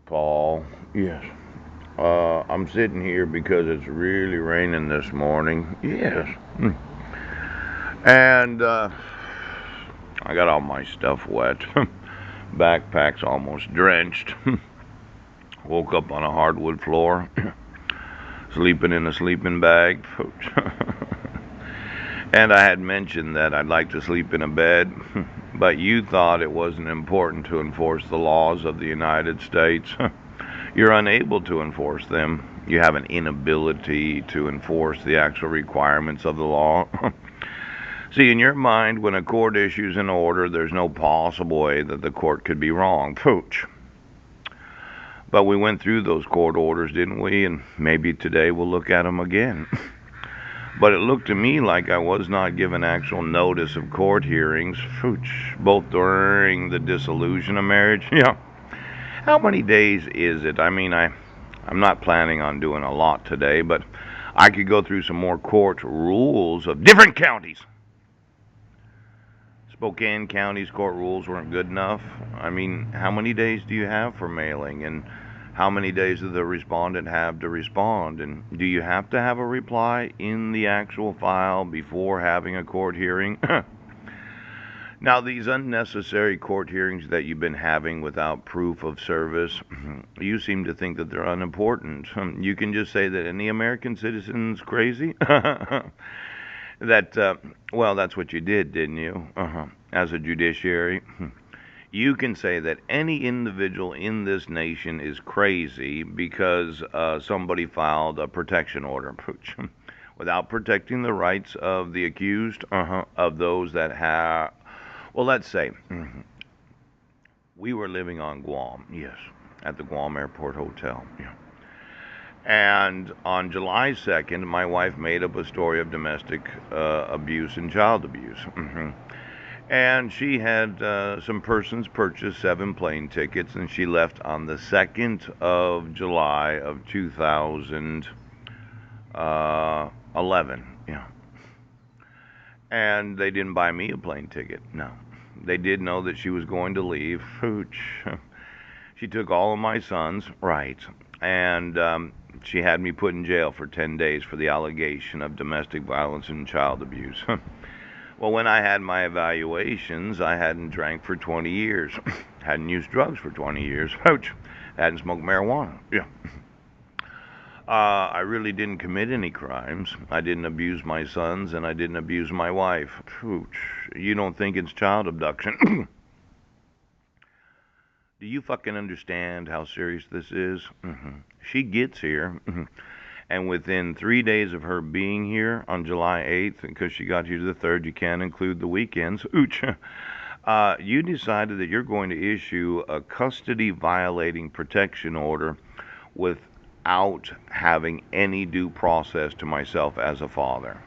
Paul. Yes. I'm sitting here because it's really raining this morning. Yes. And I got all my stuff wet. Backpack's almost drenched. Woke up on a hardwood floor, sleeping in a sleeping bag. And I had mentioned that I'd like to sleep in a bed, but you thought it wasn't important to enforce the laws of the United States. You're unable to enforce them. You have an inability to enforce the actual requirements of the law. See, in your mind, when a court issues an order, there's no possible way that the court could be wrong. Pooch. But we went through those court orders, didn't we? And maybe today we'll look at them again. But it looked to me like I was not given actual notice of court hearings, pooch, both during the dissolution of marriage. Yeah. How many days is it? I'm not planning on doing a lot today, but I could go through some more court rules of different counties. Spokane County's court rules weren't good enough. How many days do you have for mailing? And how many days does the respondent have to respond? And do you have to have a reply in the actual file before having a court hearing? Now, these unnecessary court hearings that you've been having without proof of service, you seem to think that they're unimportant. You can just say that any American citizen's crazy. That's what you did, didn't you? As a judiciary. You can say that any individual in this nation is crazy because somebody filed a protection order without protecting the rights of the accused, of those that have. Well, let's say we were living on Guam, yes, at the Guam Airport Hotel. Yeah. And on July 2nd, my wife made up a story of domestic abuse and child abuse. And she had some persons purchase 7 plane tickets, and she left on the 2nd of July of 2011. Yeah. And they didn't buy me a plane ticket. No. They did know that she was going to leave. Pooch. She took all of my sons, right, and she had me put in jail for 10 days for the allegation of domestic violence and child abuse. Well, when I had my evaluations, I hadn't drank for 20 years, hadn't used drugs for 20 years, ouch, hadn't smoked marijuana, yeah. I really didn't commit any crimes. I didn't abuse my sons, and I didn't abuse my wife. Pooch, you don't think it's child abduction? Do you fucking understand how serious this is? She gets here, and within 3 days of her being here on July 8th, because she got here to the 3rd, you can't include the weekends, ooch, you decided that you're going to issue a custody violating protection order without having any due process to myself as a father.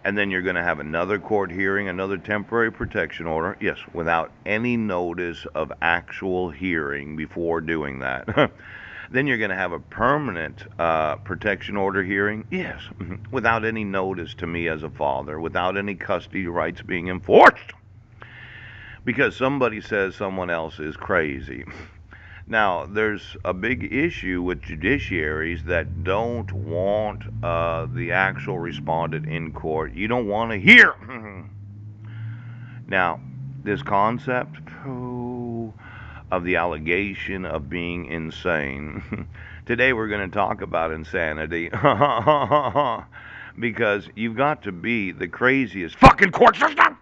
And then you're going to have another court hearing, another temporary protection order, yes, without any notice of actual hearing before doing that. Then you're going to have a permanent protection order hearing, yes, without any notice to me as a father, without any custody rights being enforced, because somebody says someone else is crazy. Now, there's a big issue with judiciaries that don't want the actual respondent in court. You don't want to hear. Now, this concept of the allegation of being insane. Today we're going to talk about insanity. Because you've got to be the craziest fucking court system